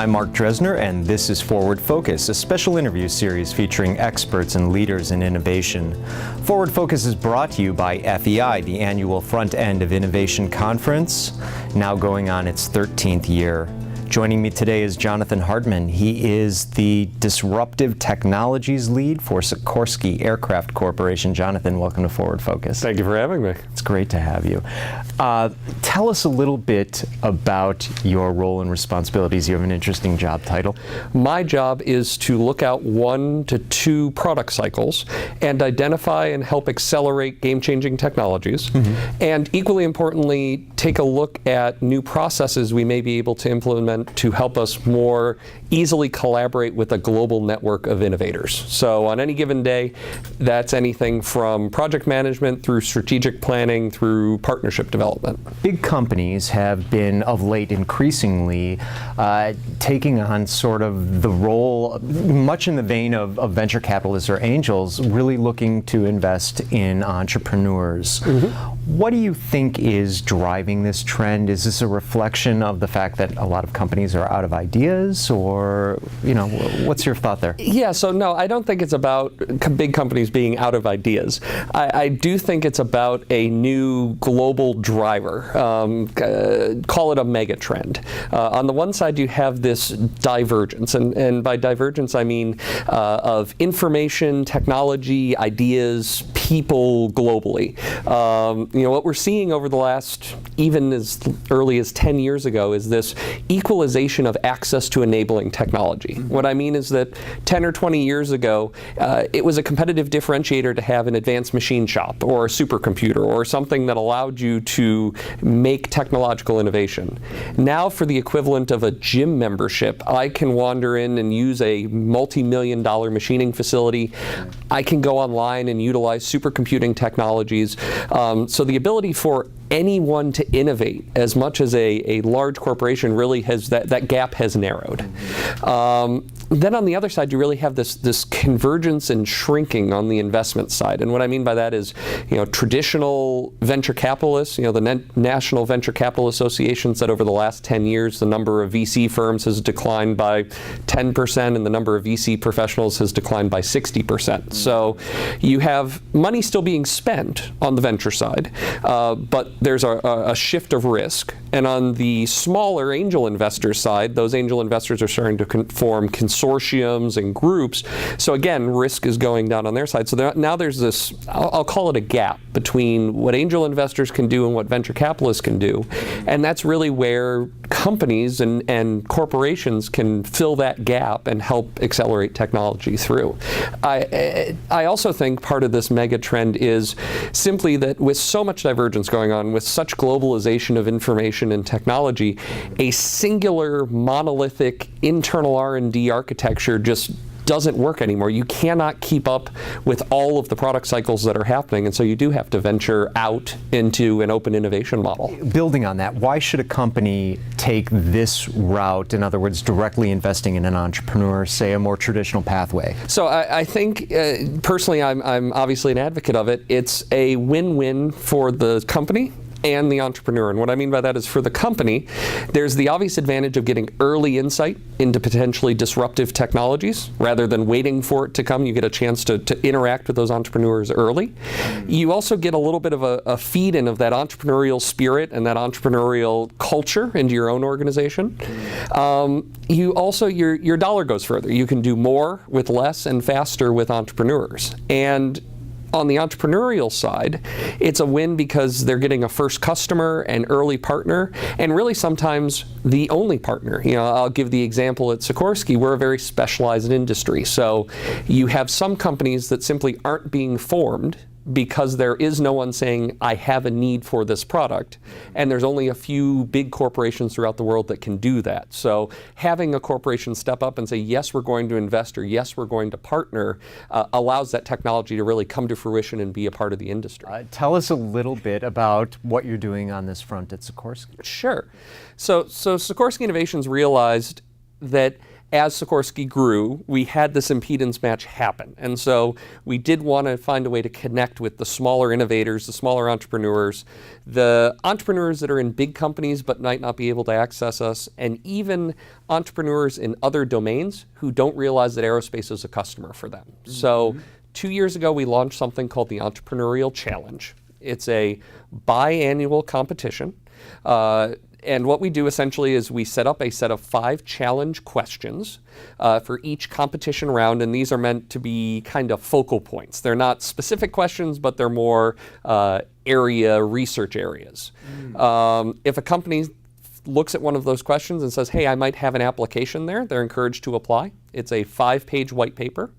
I'm Mark Dresner, and this is Forward Focus, a special interview series featuring experts and leaders in innovation. Forward Focus is brought to you by FEI, the annual Front End of Innovation Conference, now going on its 13th year. Joining me today is Jonathan Hartman. He is the Disruptive Technologies Lead for Sikorsky Aircraft Corporation. Jonathan, welcome to Forward Focus. Thank you for having me. It's great to have you. Tell us a little bit about your role and responsibilities. You have an interesting job title. My job is to look out 1 to 2 product cycles and identify and help accelerate game-changing technologies. And equally importantly, take a look at new processes we may be able to implement to help us more easily collaborate with a global network of innovators. So on any given day, that's anything from project management through strategic planning through partnership development. Big companies have been of late increasingly taking on sort of the role, much in the vein of venture capitalists or angels, really looking to invest in entrepreneurs. What do you think is driving this trend? Is this a reflection of the fact that a lot of companies are out of ideas, or, you know, what's your thought there? Yeah, so no, I don't think it's about big companies being out of ideas. I do think it's about a new global driver. Call it a mega trend. On the one side, you have this divergence, and by divergence I mean of information, technology, ideas, people globally. You know, what we're seeing over the last, even as early as 10 years ago, is this equalization of access to enabling technology. What I mean is that 10 or 20 years ago, it was a competitive differentiator to have an advanced machine shop or a supercomputer or something that allowed you to make technological innovation. Now, for the equivalent of a gym membership, I can wander in and use a multi-million-dollar machining facility. I can go online and utilize supercomputing technologies. So the ability for anyone to innovate as much as a large corporation really has, that gap has narrowed. Then on the other side, you really have this convergence and shrinking on the investment side. And what I mean by that is, you know, traditional venture capitalists, you know, the National Venture Capital Association said over the last 10 years, the number of VC firms has declined by 10% and the number of VC professionals has declined by 60%. So you have money still being spent on the venture side, but there's a shift of risk. And on the smaller angel investor side, those angel investors are starting to form consortiums and groups. So again, risk is going down on their side. So now there's this, I'll call it a gap between what angel investors can do and what venture capitalists can do. And that's really where companies and corporations can fill that gap and help accelerate technology through. I also think part of this mega trend is simply that with so much divergence going on, with such globalization of information and technology, a singular monolithic internal R&D architecture just doesn't work anymore. You cannot keep up with all of the product cycles that are happening, and so you do have to venture out into an open innovation model. Building on that, why should a company take this route, in other words, directly investing in an entrepreneur, say a more traditional pathway? So I think, personally, I'm obviously an advocate of it. It's a win-win for the company and the entrepreneur. And what I mean by that is, for the company, there's the obvious advantage of getting early insight into potentially disruptive technologies. Rather than waiting for it to come, you get a chance to interact with those entrepreneurs early. You also get a little bit of a feed-in of that entrepreneurial spirit and that entrepreneurial culture into your own organization. You also, your dollar goes further. You can do more with less and faster with entrepreneurs. And on the entrepreneurial side, it's a win because they're getting a first customer, an early partner, and really sometimes the only partner. You know, I'll give the example at Sikorsky, we're a very specialized industry. So you have some companies that simply aren't being formed because there is no one saying, I have a need for this product. And there's only a few big corporations throughout the world that can do that. So having a corporation step up and say, yes, we're going to invest, or yes, we're going to partner, allows that technology to really come to fruition and be a part of the industry. Tell us a little bit about what you're doing on this front at Sikorsky. Sure. So Sikorsky Innovations realized that as Sikorsky grew, we had this impedance match happen. And so we did want to find a way to connect with the smaller innovators, the smaller entrepreneurs, the entrepreneurs that are in big companies but might not be able to access us, and even entrepreneurs in other domains who don't realize that aerospace is a customer for them. Mm-hmm. So 2 years ago, we launched something called the Entrepreneurial Challenge. It's a biannual competition. And what we do essentially is we set up a set of 5 challenge questions for each competition round, and these are meant to be kind of focal points. They're not specific questions, but they're more area research areas. If a company looks at one of those questions and says, hey, I might have an application there, they're encouraged to apply. It's a 5-page white paper.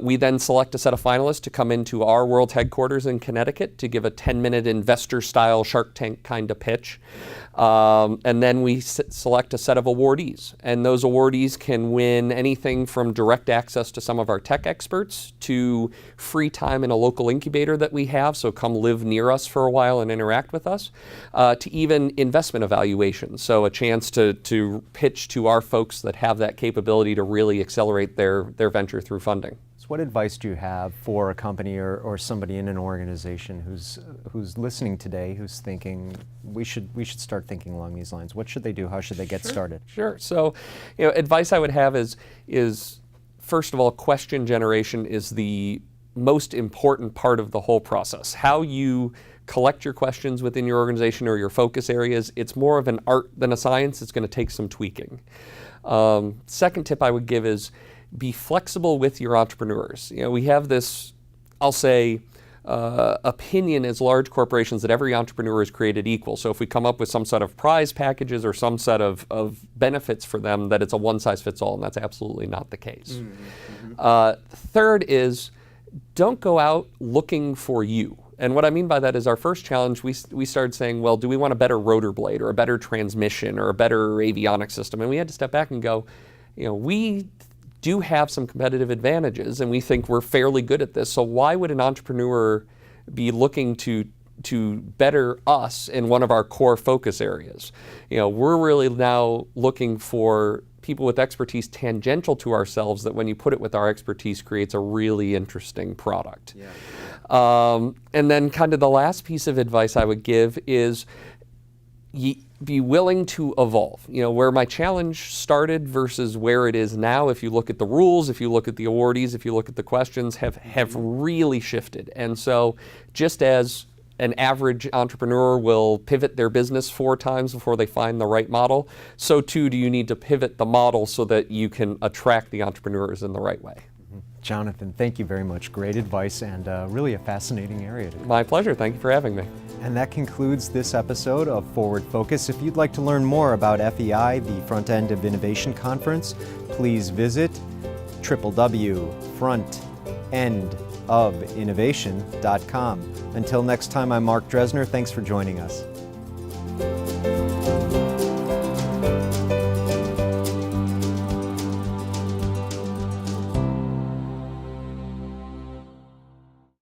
We then select a set of finalists to come into our world headquarters in Connecticut to give a 10-minute investor-style Shark Tank kind of pitch. And then we select a set of awardees. And those awardees can win anything from direct access to some of our tech experts to free time in a local incubator that we have, so come live near us for a while and interact with us, to even investment evaluations. So a chance to pitch to our folks that have that capability to really accelerate their venture through funding. So what advice do you have for a company or somebody in an organization who's listening today, who's thinking we should start thinking along these lines? What should they do? How should they get started? Sure. So, advice I would have is first of all, question generation is the most important part of the whole process. How you collect your questions within your organization or your focus areas, it's more of an art than a science. It's going to take some tweaking. Second tip I would give is be flexible with your entrepreneurs. We have this, I'll say, opinion as large corporations that every entrepreneur is created equal. So if we come up with some set of prize packages or some set of benefits for them, that it's a one-size-fits-all, and that's absolutely not the case. Mm-hmm. Third is don't go out looking for you. And what I mean by that is our first challenge, we started saying, well, do we want a better rotor blade or a better transmission or a better avionics system? And we had to step back and go, we do have some competitive advantages and we think we're fairly good at this. So why would an entrepreneur be looking to better us in one of our core focus areas? We're really now looking for people with expertise tangential to ourselves that when you put it with our expertise creates a really interesting product. Yeah. And then kind of the last piece of advice I would give is be willing to evolve. Where my challenge started versus where it is now, if you look at the rules, if you look at the awardees, if you look at the questions, have really shifted. And so just as an average entrepreneur will pivot their business 4 times before they find the right model, so too do you need to pivot the model so that you can attract the entrepreneurs in the right way. Jonathan, thank you very much. Great advice and really a fascinating area. My pleasure. Thank you for having me. And that concludes this episode of Forward Focus. If you'd like to learn more about FEI, the Front End of Innovation Conference, please visit www.frontendofinnovation.com. Until next time, I'm Mark Dresner. Thanks for joining us.